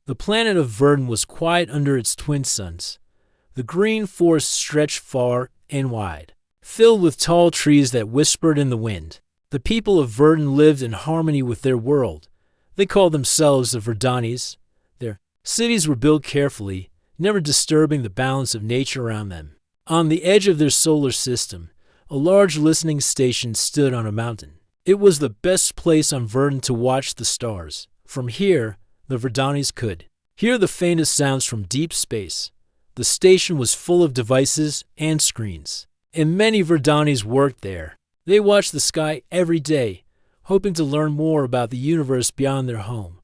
The planet of Verdun was quiet under its twin suns. The green forest stretched far and wide, filled with tall trees that whispered in the wind. The people of Verdun lived in harmony with their world. They called themselves the Verdanis. Their cities were built carefully, never disturbing the balance of nature around them. On the edge of their solar system, a large listening station stood on a mountain. It was the best place on Verdun to watch the stars. From here, the Verdanis could hear the faintest sounds from deep space. The station was full of devices and screens, and many Verdanis worked there. They watched the sky every day, hoping to learn more about the universe beyond their home.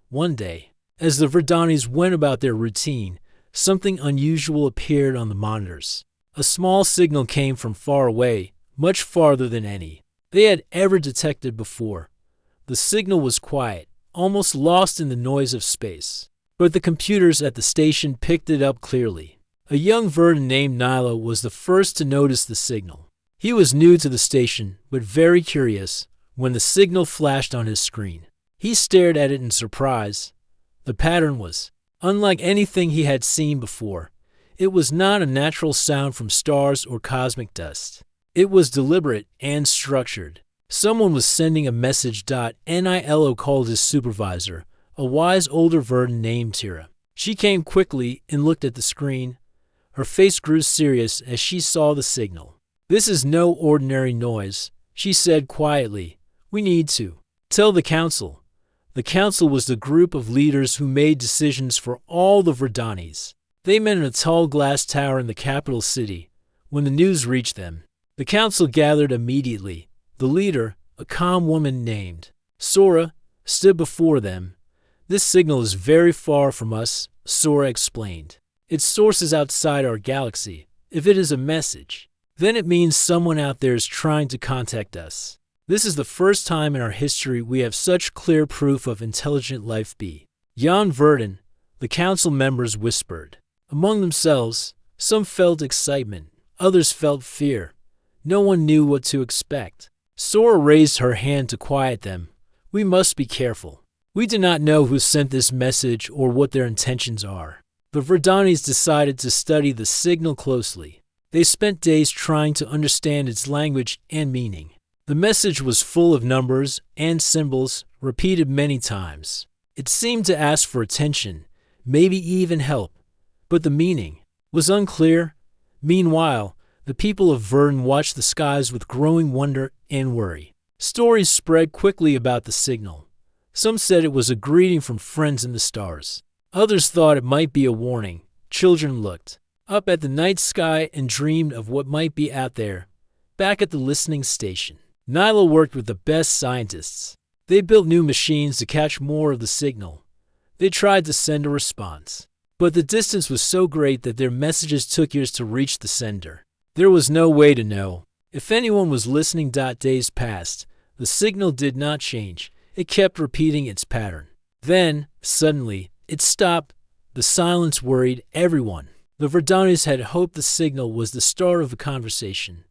One day, as the Verdanis went about their routine, something unusual appeared on the monitors. A small signal came from far away, much farther than any they had ever detected before. The signal was quiet, almost lost in the noise of space. But the computers at the station picked it up clearly. A young Verdun named Nilo was the first to notice the signal. He was new to the station, but very curious when the signal flashed on his screen. He stared at it in surprise. The pattern was unlike anything he had seen before. It was not a natural sound from stars or cosmic dust. It was deliberate and structured. Someone was sending a message. Nilo called his supervisor, a wise older Verdun named Tira. She came quickly and looked at the screen. Her face grew serious as she saw the signal. "This is no ordinary noise," she said quietly. "We need to tell the council." The council was the group of leaders who made decisions for all the Verdanis. They met in a tall glass tower in the capital city. When the news reached them, the council gathered immediately. The leader, a calm woman named Sora, stood before them. "This signal is very far from us," Sora explained. "Its source is outside our galaxy. If it is a message, then it means someone out there is trying to contact us. This is the first time in our history we have such clear proof of intelligent life beyond Verdun," the council members whispered. Among themselves, some felt excitement, others felt fear. No one knew what to expect. Sora raised her hand to quiet them. "We must be careful. We do not know who sent this message or what their intentions are." The Verdanis decided to study the signal closely. They spent days trying to understand its language and meaning. The message was full of numbers and symbols, repeated many times. It seemed to ask for attention, maybe even help. But the meaning was unclear. Meanwhile, the people of Verdun watched the skies with growing wonder and worry. Stories spread quickly about the signal. Some said it was a greeting from friends in the stars. Others thought it might be a warning. Children looked up at the night sky and dreamed of what might be out there. Back at the listening station, Nilo worked with the best scientists. They built new machines to catch more of the signal. They tried to send a response, but the distance was so great that their messages took years to reach the sender. There was no way to know if anyone was listening. Days passed. The signal did not change. It kept repeating its pattern. Then, suddenly, it stopped. The silence worried everyone. The Verdanis had hoped the signal was the start of a conversation.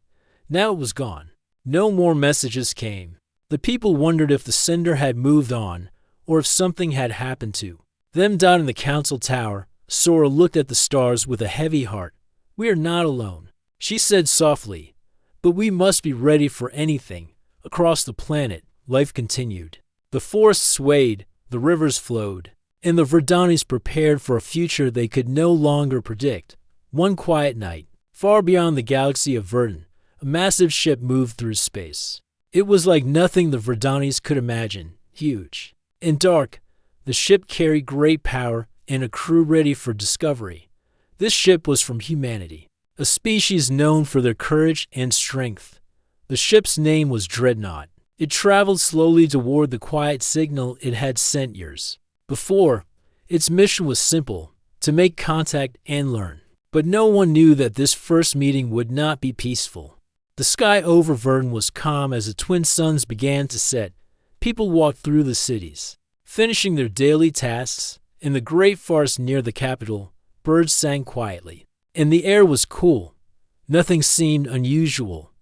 Now it was gone. No more messages came. The people wondered if the sender had moved on, or if something had happened to them. Down in the council tower, Sora looked at the stars with a heavy heart. "We are not alone," she said softly, "but we must be ready for anything." Across the planet, life continued. The forests swayed, the rivers flowed, and the Verdanis prepared for a future they could no longer predict. One quiet night, far beyond the galaxy of Verdun, a massive ship moved through space. It was like nothing the Verdanis could imagine. Huge and dark, the ship carried great power and a crew ready for discovery. This ship was from humanity, a species known for their courage and strength. The ship's name was Dreadnought. It traveled slowly toward the quiet signal it had sent years before. Its mission was simple: to make contact and learn. But no one knew that this first meeting would not be peaceful. The sky over Verdun was calm as the twin suns began to set. People walked through the cities, finishing their daily tasks. In the great forest near the capital, birds sang quietly, and the air was cool. Nothing seemed unusual.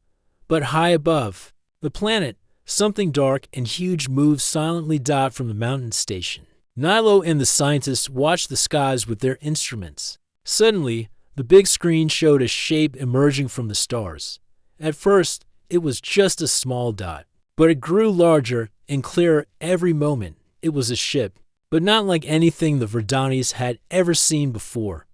But high above the planet, something dark and huge moved silently from the mountain station. Nilo and the scientists watched the skies with their instruments. Suddenly, the big screen showed a shape emerging from the stars. At first, it was just a small dot, but it grew larger and clearer every moment. It was a ship, but not like anything the Verdanis had ever seen before.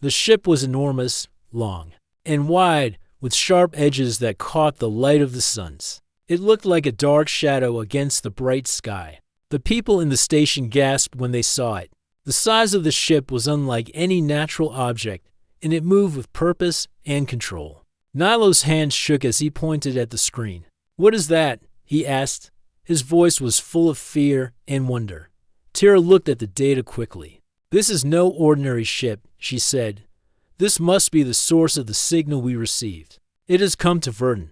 The ship was enormous, long, and wide, with sharp edges that caught the light of the suns. It looked like a dark shadow against the bright sky. The people in the station gasped when they saw it. The size of the ship was unlike any natural object, and it moved with purpose and control. Nilo's hand shook as he pointed at the screen. "What is that?" he asked. His voice was full of fear and wonder. Tira looked at the data quickly. "This is no ordinary ship," she said. "This must be the source of the signal we received. It has come to Verdun."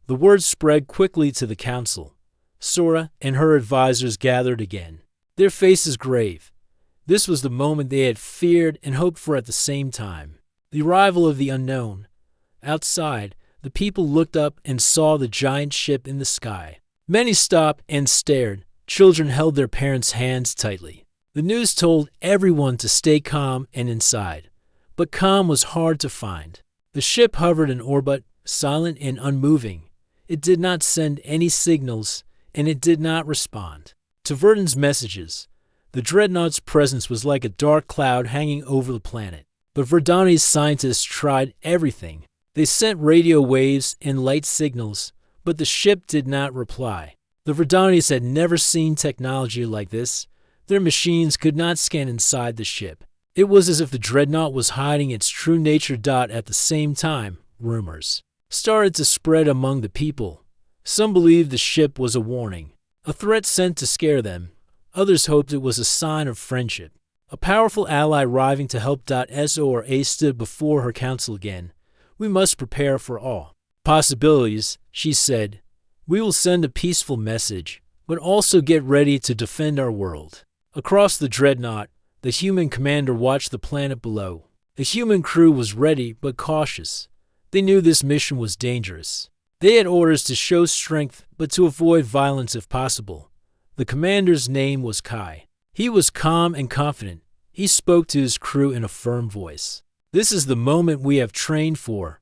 The word spread quickly to the council. Sora and her advisors gathered again, their faces grave. This was the moment they had feared and hoped for at the same time. The arrival of the unknown. Outside, the people looked up and saw the giant ship in the sky. Many stopped and stared. Children held their parents' hands tightly. The news told everyone to stay calm and inside. But calm was hard to find. The ship hovered in orbit, silent and unmoving. It did not send any signals, and it did not respond to Verdun's messages. The Dreadnought's presence was like a dark cloud hanging over the planet. But Verdani's scientists tried everything. They sent radio waves and light signals, but the ship did not reply. The Verdanis had never seen technology like this. Their machines could not scan inside the ship. It was as if the Dreadnought was hiding its true nature. At the same time, rumors started to spread among the people. Some believed the ship was a warning, a threat sent to scare them. Others hoped it was a sign of friendship, a powerful ally arriving to help. Sora stood before her council again. "We must prepare for all possibilities," she said. "We will send a peaceful message, but also get ready to defend our world." Across the Dreadnought, the human commander watched the planet below. The human crew was ready but cautious. They knew this mission was dangerous. They had orders to show strength but to avoid violence if possible. The commander's name was Kai. He was calm and confident. He spoke to his crew in a firm voice. "This is the moment we have trained for.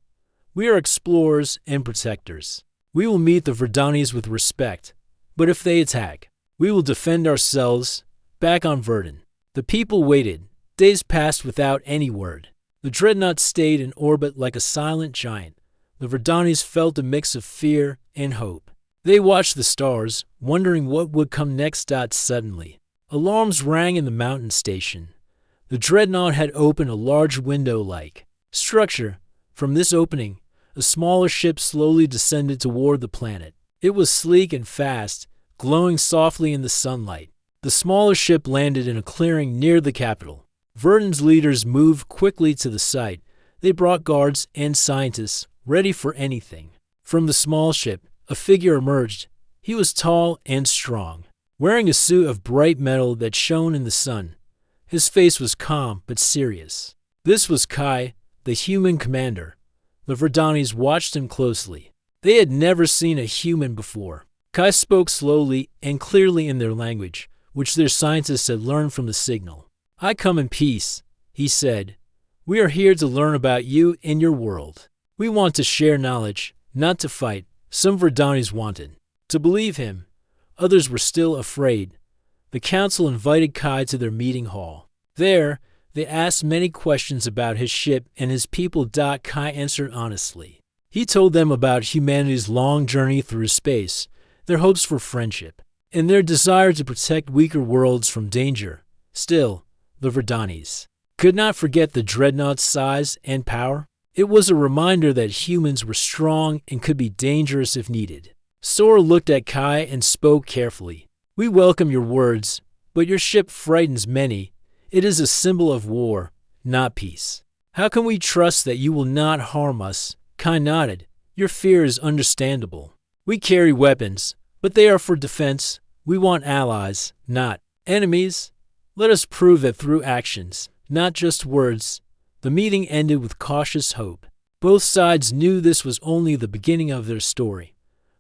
We are explorers and protectors. We will meet the Verdanis with respect, but if they attack, we will defend ourselves." Back on Verdun, the people waited. Days passed without any word. The Dreadnought stayed in orbit like a silent giant. The Verdanis felt a mix of fear and hope. They watched the stars, wondering what would come next. Suddenly, alarms rang in the mountain station. The Dreadnought had opened a large window-like structure. From this opening, a smaller ship slowly descended toward the planet. It was sleek and fast, glowing softly in the sunlight. The smaller ship landed in a clearing near the capital. Verdun's leaders moved quickly to the site. They brought guards and scientists, ready for anything. From the small ship, a figure emerged. He was tall and strong, wearing a suit of bright metal that shone in the sun. His face was calm but serious. This was Kai, the human commander. The Verdanis watched him closely. They had never seen a human before. Kai spoke slowly and clearly in their language, which their scientists had learned from the signal. "I come in peace," he said. "We are here to learn about you and your world. We want to share knowledge, not to fight." Some Verdanis wanted to believe him. Others were still afraid. The council invited Kai to their meeting hall. There, they asked many questions about his ship and his people. Kai answered honestly. He told them about humanity's long journey through space, their hopes for friendship, and their desire to protect weaker worlds from danger. Still, the Verdanis could not forget the Dreadnought's size and power. It was a reminder that humans were strong and could be dangerous if needed. Sora looked at Kai and spoke carefully. "We welcome your words, but your ship frightens many. It is a symbol of war, not peace. How can we trust that you will not harm us?" Kai nodded. "Your fear is understandable. We carry weapons, but they are for defense. We want allies, not enemies. Let us prove that through actions, not just words." The meeting ended with cautious hope. Both sides knew this was only the beginning of their story.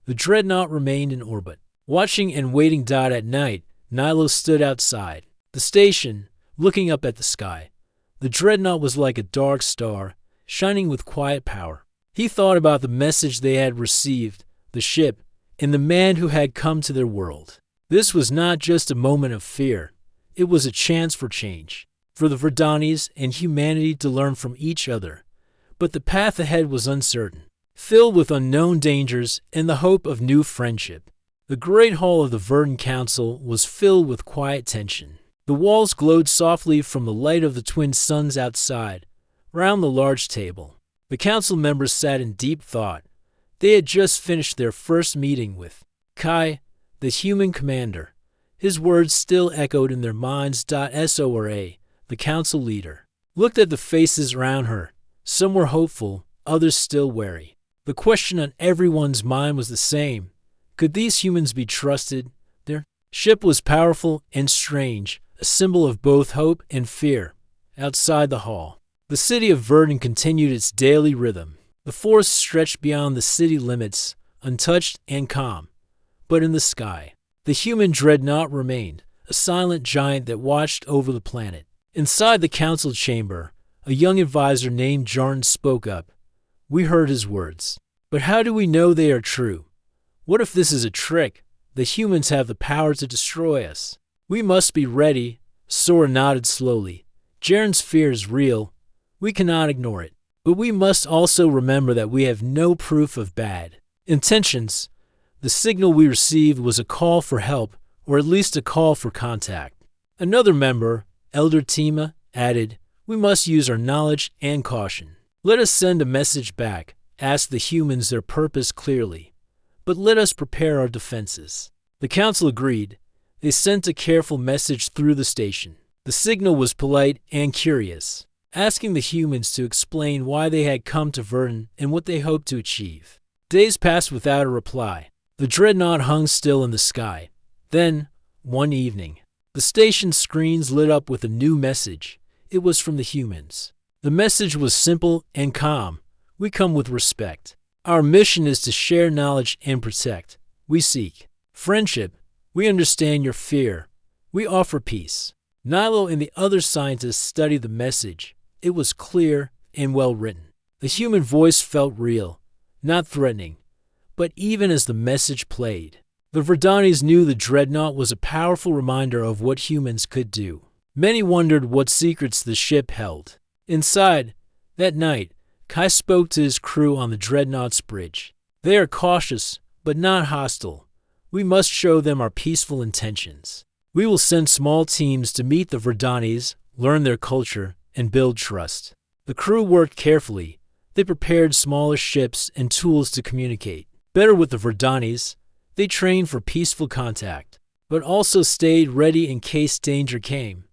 The Dreadnought remained in orbit, watching and waiting. At night, Nilo stood outside. The station, looking up at the sky. The Dreadnought was like a dark star, shining with quiet power. He thought about the message they had received, the ship, and the man who had come to their world. This was not just a moment of fear. It was a chance for change, for the Verdanis and humanity to learn from each other. But the path ahead was uncertain, filled with unknown dangers and the hope of new friendship. The great hall of the Verdant Council was filled with quiet tension. The walls glowed softly from the light of the twin suns outside, round the large table. The council members sat in deep thought. They had just finished their first meeting with Kai, the human commander. His words still echoed in their minds. Sora, the council leader, looked at the faces around her. Some were hopeful, others still wary. The question on everyone's mind was the same. Could these humans be trusted? Their ship was powerful and strange, a symbol of both hope and fear. Outside the hall, the city of Verdant continued its daily rhythm. The forest stretched beyond the city limits, untouched and calm. But in the sky, the human Dreadnought remained, a silent giant that watched over the planet. Inside the council chamber, a young advisor named Jarn spoke up. We heard his words. But how do we know they are true? What if this is a trick? The humans have the power to destroy us. We must be ready. Sora nodded slowly. Jarn's fear is real. We cannot ignore it. But we must also remember that we have no proof of bad intentions. The signal we received was a call for help, or at least a call for contact. Another member, Elder Tima, added, we must use our knowledge and caution. Let us send a message back, ask the humans their purpose clearly. But let us prepare our defenses. The council agreed. They sent a careful message through the station. The signal was polite and curious, asking the humans to explain why they had come to Verdant and what they hoped to achieve. Days passed without a reply. The Dreadnought hung still in the sky. Then, one evening, the station screens lit up with a new message. It was from the humans. The message was simple and calm. We come with respect. Our mission is to share knowledge and protect. We seek friendship. We understand your fear. We offer peace. Nilo and the other scientists studied the message. It was clear and well written. The human voice felt real, not threatening. But even as the message played, the Verdanis knew the Dreadnought was a powerful reminder of what humans could do. Many wondered what secrets the ship held. Inside, that night, Kai spoke to his crew on the Dreadnought's bridge. They are cautious, but not hostile. We must show them our peaceful intentions. We will send small teams to meet the Verdanis, learn their culture, and build trust. The crew worked carefully. They prepared smaller ships and tools to communicate better with the Verdanis. They trained for peaceful contact, but also stayed ready in case danger came.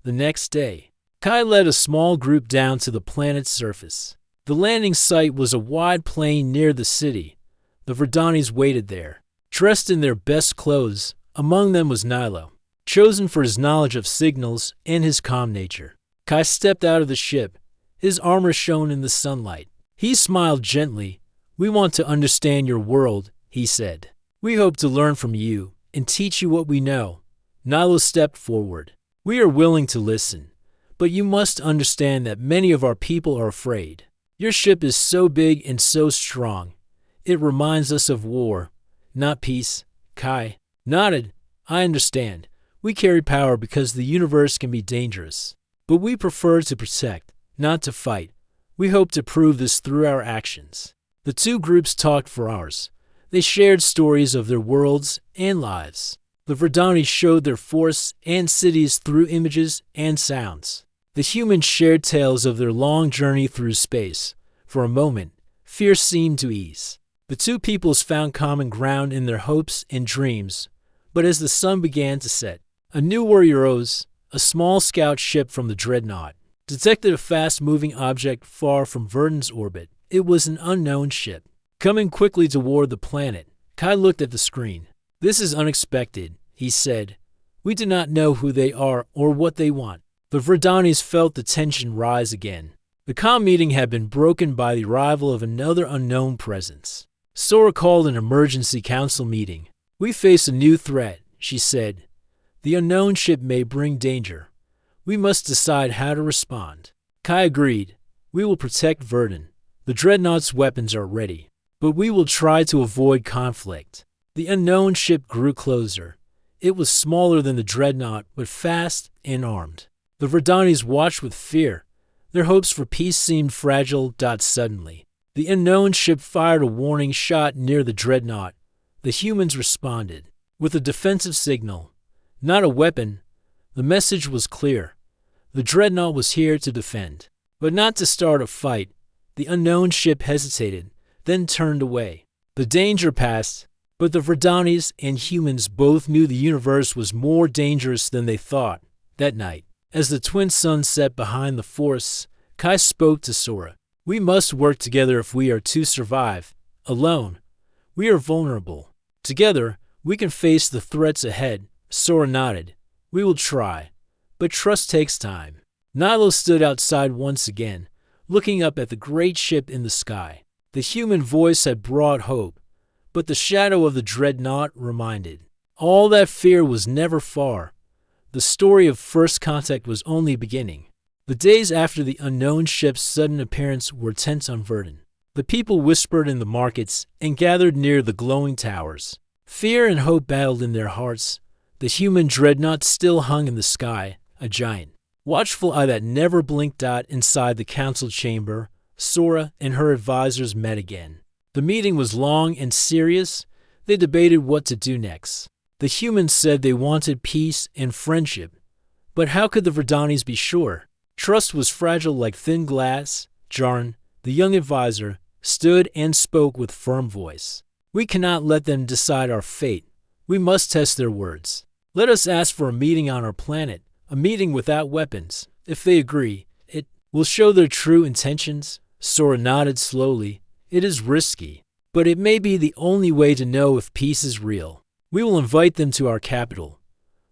The next day, Kai led a small group down to the planet's surface. The landing site was a wide plain near the city. The Verdanis waited there, dressed in their best clothes. Among them was Nilo, chosen for his knowledge of signals and his calm nature. Kai stepped out of the ship. His armor shone in the sunlight. He smiled gently. We want to understand your world, he said. We hope to learn from you and teach you what we know. Nilo stepped forward. We are willing to listen, but you must understand that many of our people are afraid. Your ship is so big and so strong. It reminds us of war, not peace. Kai nodded. I understand. We carry power because the universe can be dangerous. But we prefer to protect, not to fight. We hope to prove this through our actions. The two groups talked for hours. They shared stories of their worlds and lives. The Verdani showed their forests and cities through images and sounds. The humans shared tales of their long journey through space. For a moment, fear seemed to ease. The two peoples found common ground in their hopes and dreams. But as the sun began to set, a new warrior rose. A small scout ship from the Dreadnought detected a fast-moving object far from Verdant's orbit. It was an unknown ship, coming quickly toward the planet. Kai looked at the screen. This is unexpected, he said. We do not know who they are or what they want. The Verdanis felt the tension rise again. The calm meeting had been broken by the arrival of another unknown presence. Sora called an emergency council meeting. We face a new threat, she said. The unknown ship may bring danger. We must decide how to respond. Kai agreed. We will protect Verdun. The Dreadnought's weapons are ready, but we will try to avoid conflict. The unknown ship grew closer. It was smaller than the Dreadnought, but fast and armed. The Verdanis watched with fear. Their hopes for peace seemed fragile. Suddenly, the unknown ship fired a warning shot near the Dreadnought. The humans responded with a defensive signal, not a weapon. The message was clear. The Dreadnought was here to defend, but not to start a fight. The unknown ship hesitated, then turned away. The danger passed, but the Verdanis and humans both knew the universe was more dangerous than they thought. That night, as the twin suns set behind the forests, Kai spoke to Sora. We must work together if we are to survive. Alone, we are vulnerable. Together, we can face the threats ahead. Sora nodded. We will try, but trust takes time. Nilo stood outside once again, looking up at the great ship in the sky. The human voice had brought hope, but the shadow of the Dreadnought reminded. All that fear was never far. The story of first contact was only beginning. The days after the unknown ship's sudden appearance were tense on Verdun. The people whispered in the markets and gathered near the glowing towers. Fear and hope battled in their hearts. The human Dreadnought still hung in the sky, a giant, watchful eye that never blinked. Inside the council chamber, Sora and her advisors met again. The meeting was long and serious. They debated what to do next. The humans said they wanted peace and friendship. But how could the Verdanis be sure? Trust was fragile like thin glass. Jarn, the young advisor, stood and spoke with firm voice. We cannot let them decide our fate. We must test their words. Let us ask for a meeting on our planet, a meeting without weapons. If they agree, it will show their true intentions. Sora nodded slowly. It is risky, but it may be the only way to know if peace is real. We will invite them to our capital.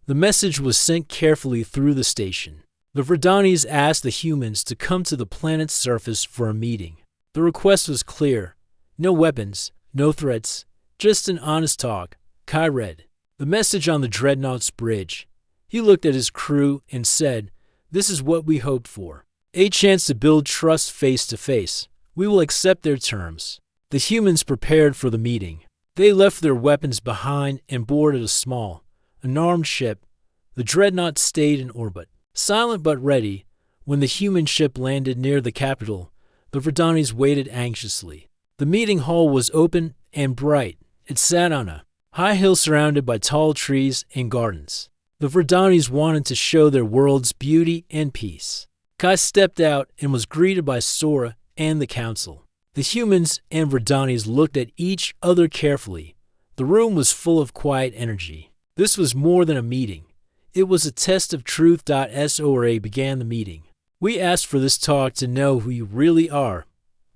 The message was sent carefully through the station. The Verdanis asked the humans to come to the planet's surface for a meeting. The request was clear. No weapons, no threats, just an honest talk. Kai read the message on the Dreadnought's bridge. He looked at his crew and said, "This is what we hoped for. A chance to build trust face to face. We will accept their terms." The humans prepared for the meeting. They left their weapons behind and boarded a small, unarmed ship. The Dreadnought stayed in orbit, silent but ready. When the human ship landed near the capital, the Verdanis waited anxiously. The meeting hall was open and bright. It sat on a high hill surrounded by tall trees and gardens. The Verdanis wanted to show their world's beauty and peace. Kai stepped out and was greeted by Sora and the council. The humans and Verdanis looked at each other carefully. The room was full of quiet energy. This was more than a meeting. It was a test of truth. Sora began the meeting. We asked for this talk to know who you really are.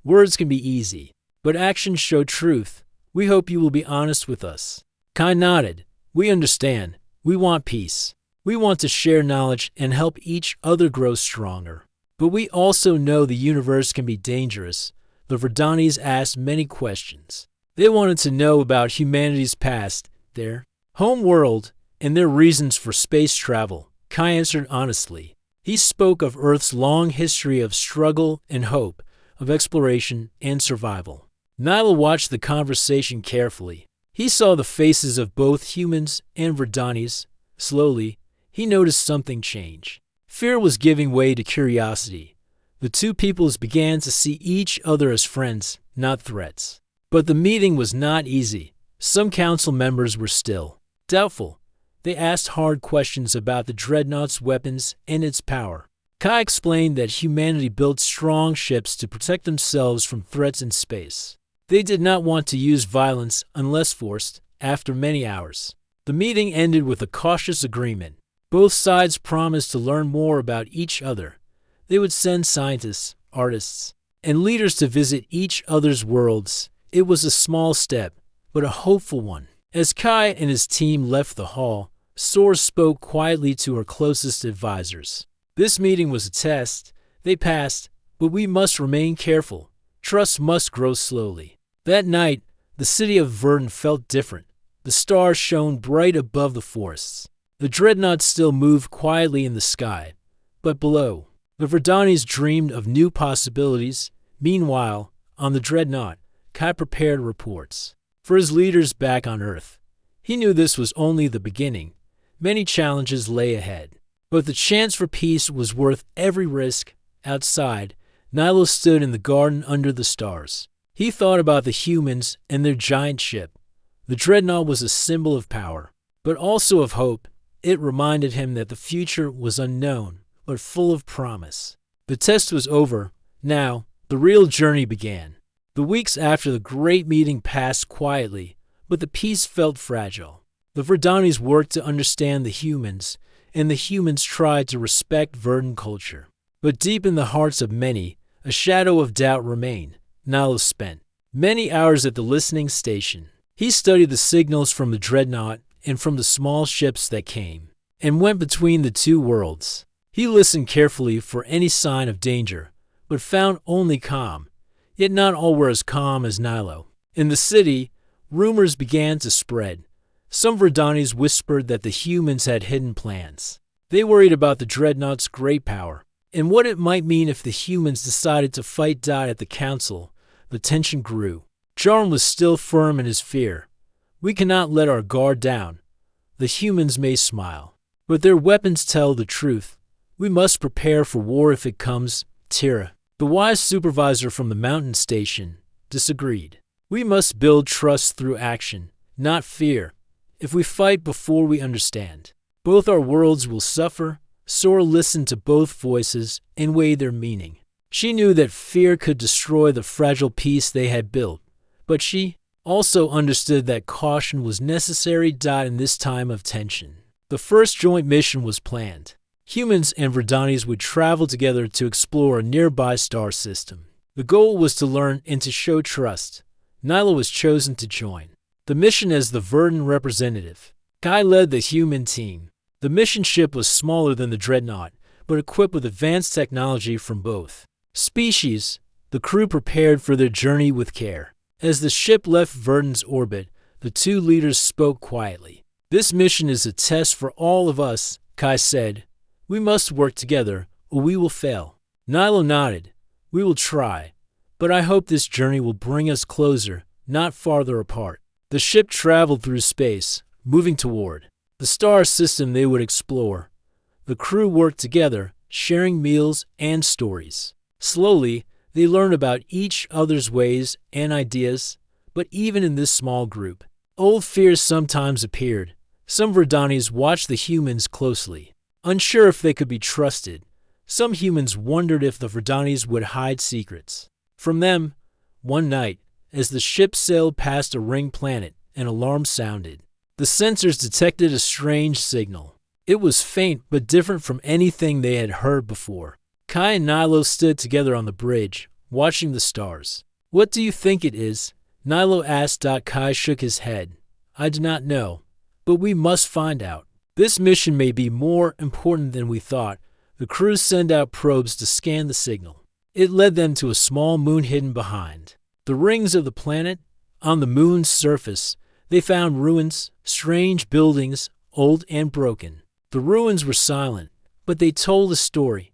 Words can be easy, but actions show truth. We hope you will be honest with us. Kai nodded. We understand. We want peace. We want to share knowledge and help each other grow stronger. But we also know the universe can be dangerous. The Verdanis asked many questions. They wanted to know about humanity's past, their home world, and their reasons for space travel. Kai answered honestly. He spoke of Earth's long history of struggle and hope, of exploration and survival. Nilo watched the conversation carefully. He saw the faces of both humans and Verdanis. Slowly, he noticed something change. Fear was giving way to curiosity. The two peoples began to see each other as friends, not threats. But the meeting was not easy. Some council members were still doubtful. They asked hard questions about the Dreadnought's weapons and its power. Kai explained that humanity built strong ships to protect themselves from threats in space. They did not want to use violence unless forced. After many hours, the meeting ended with a cautious agreement. Both sides promised to learn more about each other. They would send scientists, artists, and leaders to visit each other's worlds. It was a small step, but a hopeful one. As Kai and his team left the hall, Sora spoke quietly to her closest advisors. This meeting was a test. They passed, but we must remain careful. Trust must grow slowly. That night, the city of Verdun felt different. The stars shone bright above the forests. The Dreadnought still moved quietly in the sky, but below, the Verdanis dreamed of new possibilities. Meanwhile, on the Dreadnought, Kai prepared reports for his leaders back on Earth. He knew this was only the beginning. Many challenges lay ahead, but the chance for peace was worth every risk. Outside, Nilo stood in the garden under the stars. He thought about the humans and their giant ship. The Dreadnought was a symbol of power, but also of hope. It reminded him that the future was unknown, but full of promise. The test was over. Now, the real journey began. The weeks after the great meeting passed quietly, but the peace felt fragile. The Verdanis worked to understand the humans, and the humans tried to respect Verdant culture. But deep in the hearts of many, a shadow of doubt remained. Nilo spent many hours at the listening station. He studied the signals from the Dreadnought and from the small ships that came and went between the two worlds. He listened carefully for any sign of danger, but found only calm. Yet not all were as calm as Nilo. In the city, rumors began to spread. Some Verdanis whispered that the humans had hidden plans. They worried about the Dreadnought's great power and what it might mean if the humans decided to fight Dot at the council. The tension grew. Jarm was still firm in his fear. We cannot let our guard down. The humans may smile, but their weapons tell the truth. We must prepare for war if it comes. Tira, the wise supervisor from the mountain station, disagreed. We must build trust through action, not fear. If we fight before we understand, both our worlds will suffer. Sora listened to both voices and weighed their meaning. She knew that fear could destroy the fragile peace they had built, but she also understood that caution was necessary. In this time of tension, the first joint mission was planned. Humans and Verdanis would travel together to explore a nearby star system. The goal was to learn and to show trust. Nilo was chosen to join the mission as the Verdant representative. Kai led the human team. The mission ship was smaller than the Dreadnought, but equipped with advanced technology from both species. The crew prepared for their journey with care. As the ship left Verdant's orbit, the two leaders spoke quietly. This mission is a test for all of us, Kai said. We must work together, or we will fail. Nilo nodded. We will try, but I hope this journey will bring us closer, not farther apart. The ship traveled through space, moving toward the star system they would explore. The crew worked together, sharing meals and stories. Slowly, they learned about each other's ways and ideas, but even in this small group, old fears sometimes appeared. Some Verdanis watched the humans closely, unsure if they could be trusted. Some humans wondered if the Verdanis would hide secrets from them. One night, as the ship sailed past a ring planet, an alarm sounded. The sensors detected a strange signal. It was faint but different from anything they had heard before. Kai and Nilo stood together on the bridge, watching the stars. What do you think it is? Nilo asked. Kai shook his head. I do not know, but we must find out. This mission may be more important than we thought. The crew sent out probes to scan the signal. It led them to a small moon hidden behind the rings of the planet. On the moon's surface, they found ruins, strange buildings, old and broken. The ruins were silent, but they told a story.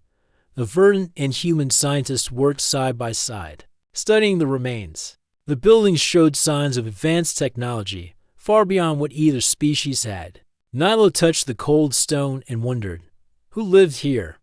The Verdant and human scientists worked side by side, studying the remains. The buildings showed signs of advanced technology, far beyond what either species had. Nilo touched the cold stone and wondered, who lived here?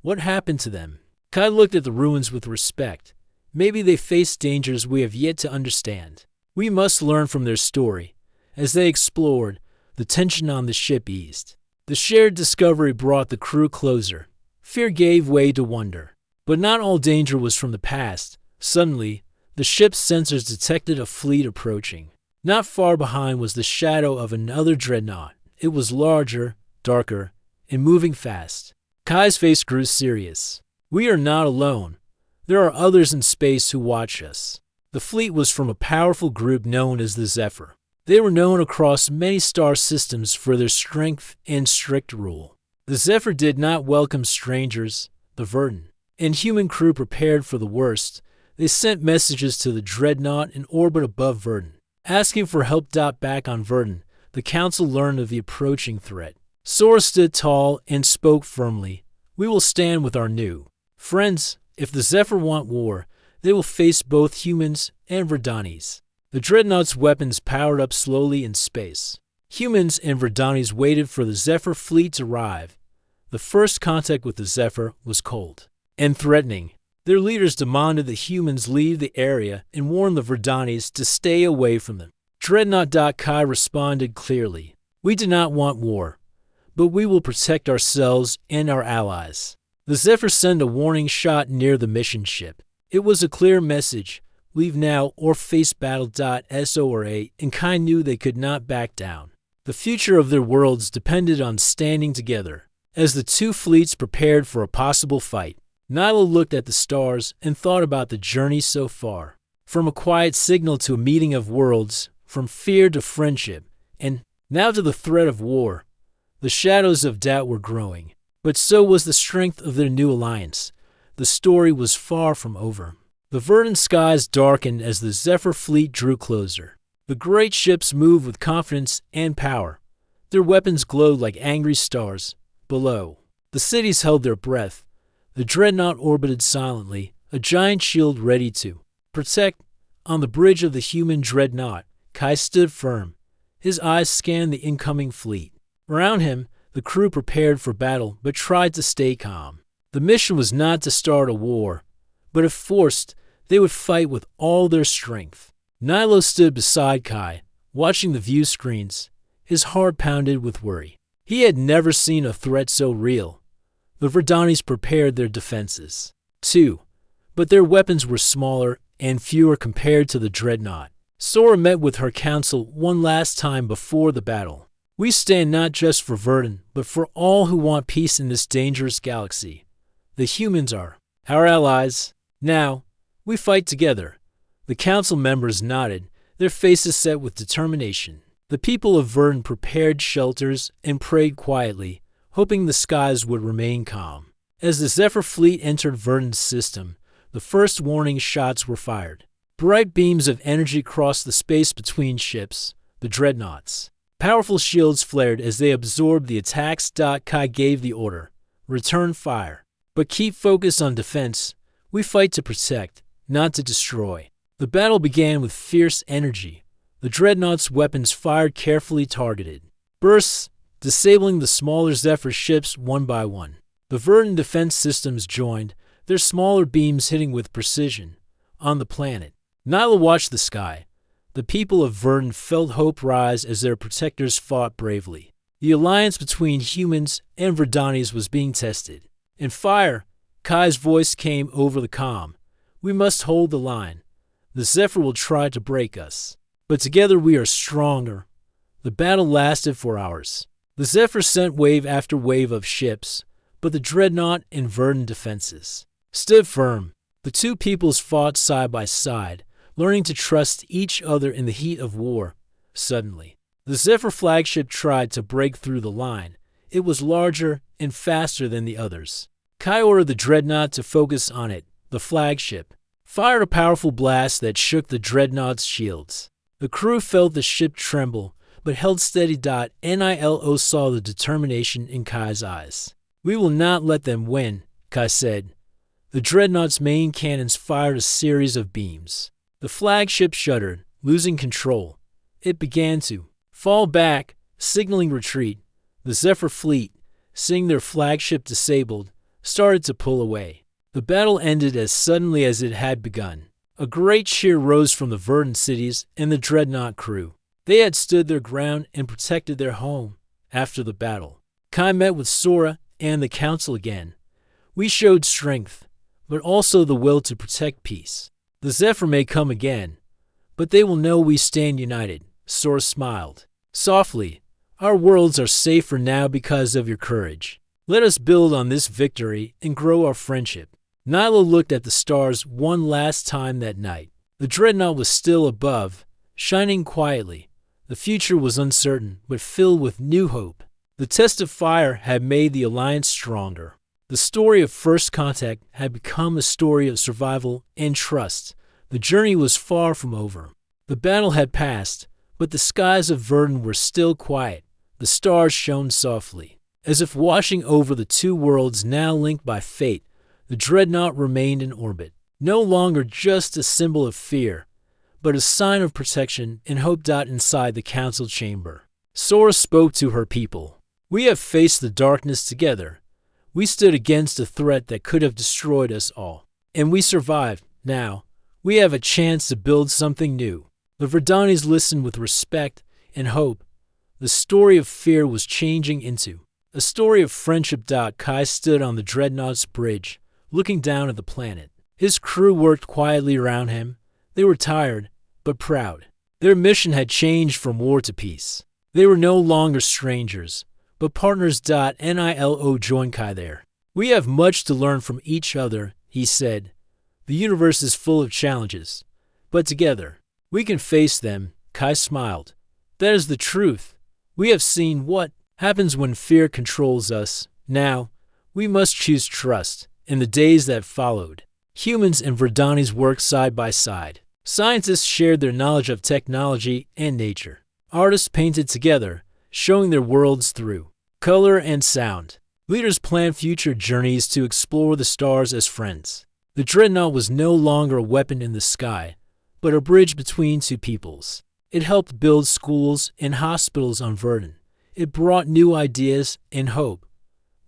What happened to them? Kai looked at the ruins with respect. Maybe they faced dangers we have yet to understand. We must learn from their story. As they explored, the tension on the ship eased. The shared discovery brought the crew closer. Fear gave way to wonder. But not all danger was from the past. Suddenly, the ship's sensors detected a fleet approaching. Not far behind was the shadow of another Dreadnought. It was larger, darker, and moving fast. Kai's face grew serious. We are not alone. There are others in space who watch us. The fleet was from a powerful group known as the Zephyr. They were known across many star systems for their strength and strict rule. The Zephyr did not welcome strangers. The Verdant and human crew prepared for the worst. They sent messages to the Dreadnought in orbit above Verdant, asking for help. Back on Verdant, the Council learned of the approaching threat. Sora stood tall and spoke firmly. We will stand with our new friends. If the Zephyr want war, they will face both humans and Verdanis. The Dreadnought's weapons powered up slowly in space. Humans and Verdanis waited for the Zephyr fleet to arrive. The first contact with the Zephyr was cold and threatening. Their leaders demanded the humans leave the area and warned the Verdanis to stay away from them. Dreadnought.Kai responded clearly. We do not want war, but we will protect ourselves and our allies. The Zephyr sent a warning shot near the mission ship. It was a clear message. Leave now or face battle. Sora and Kai knew they could not back down. The future of their worlds depended on standing together. As the two fleets prepared for a possible fight, Nyla looked at the stars and thought about the journey so far. From a quiet signal to a meeting of worlds, from fear to friendship, and now to the threat of war. The shadows of doubt were growing, but so was the strength of their new alliance. The story was far from over. The verdant skies darkened as the Zephyr fleet drew closer. The great ships moved with confidence and power. Their weapons glowed like angry stars. Below, the cities held their breath. The Dreadnought orbited silently, a giant shield ready to protect. On the bridge of the human Dreadnought, Kai stood firm. His eyes scanned the incoming fleet. Around him, the crew prepared for battle but tried to stay calm. The mission was not to start a war, but if forced, they would fight with all their strength. Nilo stood beside Kai, watching the view screens. His heart pounded with worry. He had never seen a threat so real. The Verdanis prepared their defenses, too, but their weapons were smaller and fewer compared to the Dreadnought. Sora met with her council one last time before the battle. We stand not just for Verdun, but for all who want peace in this dangerous galaxy. The humans are our allies. Now, we fight together. The council members nodded, their faces set with determination. The people of Verdun prepared shelters and prayed quietly, hoping the skies would remain calm. As the Zephyr fleet entered Verdun's system, the first warning shots were fired. Bright beams of energy crossed the space between ships, the Dreadnoughts. Powerful shields flared as they absorbed the attacks. Kai gave the order, return fire. But keep focus on defense. We fight to protect, not to destroy. The battle began with fierce energy. The Dreadnought's weapons fired carefully targeted bursts, disabling the smaller Zephyr ships one by one. The Verdun defense systems joined, their smaller beams hitting with precision. On the planet, Nyla watched the sky. The people of Verdun felt hope rise as their protectors fought bravely. The alliance between humans and Verdanis was being tested. In fire, Kai's voice came over the comm. We must hold the line. The Zephyr will try to break us, but together we are stronger. The battle lasted for hours. The Zephyr sent wave after wave of ships, but the Dreadnought and Verdun defenses stood firm. The two peoples fought side by side, learning to trust each other in the heat of war. Suddenly, the Zephyr flagship tried to break through the line. It was larger and faster than the others. Kai ordered the Dreadnought to focus on it. The flagship fired a powerful blast that shook the Dreadnought's shields. The crew felt the ship tremble, but held steady. Nilo saw the determination in Kai's eyes. We will not let them win, Kai said. The Dreadnought's main cannons fired a series of beams. The flagship shuddered, losing control. It began to fall back, signaling retreat. The Zephyr fleet, seeing their flagship disabled, started to pull away. The battle ended as suddenly as it had begun. A great cheer rose from the Verdun cities and the Dreadnought crew. They had stood their ground and protected their home. After the battle, Kai met with Sora and the council again. We showed strength, but also the will to protect peace. The Zephyr may come again, but they will know we stand united. Sora smiled softly. Our worlds are safer now because of your courage. Let us build on this victory and grow our friendship. Nilo looked at the stars one last time that night. The Dreadnought was still above, shining quietly. The future was uncertain, but filled with new hope. The test of fire had made the alliance stronger. The story of first contact had become a story of survival and trust. The journey was far from over. The battle had passed, but the skies of Verdun were still quiet. The stars shone softly. As if watching over the two worlds now linked by fate, the Dreadnought remained in orbit, no longer just a symbol of fear, but a sign of protection and hope. Inside the council chamber, Sora spoke to her people. We have faced the darkness together. We stood against a threat that could have destroyed us all, and we survived. Now, we have a chance to build something new. The Verdanis listened with respect and hope. The story of fear was changing into a story of friendship. Kai stood on the Dreadnought's bridge, looking down at the planet. His crew worked quietly around him. They were tired, but proud. Their mission had changed from war to peace. They were no longer strangers, but partners. Nilo joined Kai there. We have much to learn from each other, he said. The universe is full of challenges, but together, we can face them. Kai smiled. That is the truth. We have seen what happens when fear controls us. Now, we must choose trust. In the days that followed, humans and Verdanis worked side by side. Scientists shared their knowledge of technology and nature. Artists painted together, showing their worlds through color and sound. Leaders planned future journeys to explore the stars as friends. The Dreadnought was no longer a weapon in the sky, but a bridge between two peoples. It helped build schools and hospitals on Verdun. It brought new ideas and hope.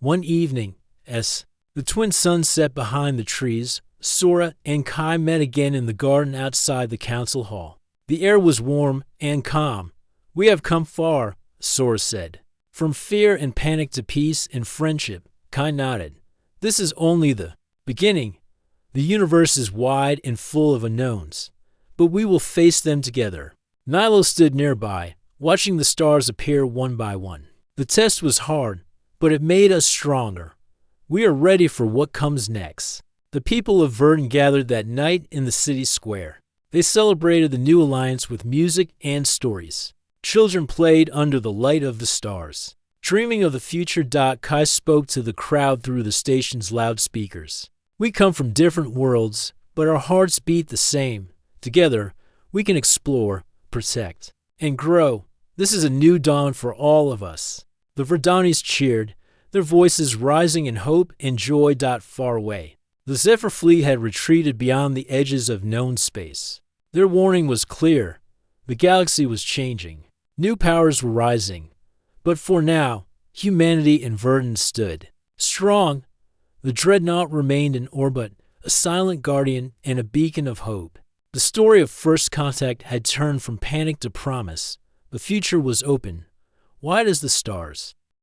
One evening, as the twin suns set behind the trees, Sora and Kai met again in the garden outside the council hall. The air was warm and calm. We have come far, Sora said. From fear and panic to peace and friendship, Kai nodded. This is only the beginning. The universe is wide and full of unknowns, but we will face them together. Nilo stood nearby, watching the stars appear one by one. The test was hard, but it made us stronger. We are ready for what comes next. The people of Verdun gathered that night in the city square. They celebrated the new alliance with music and stories. Children played under the light of the stars. Dreaming of the future. Kai spoke to the crowd through the station's loudspeakers. We come from different worlds, but our hearts beat the same. Together, we can explore, protect, and grow. This is a new dawn for all of us. The Verdanis cheered, their voices rising in hope and joy. Far away, the Zephyr fleet had retreated beyond the edges of known space. Their warning was clear. The galaxy was changing. New powers were rising. But for now, humanity in Verdun stood strong. The Dreadnought remained in orbit, a silent guardian and a beacon of hope. The story of first contact had turned from panic to promise. The future was open, wide as the stars.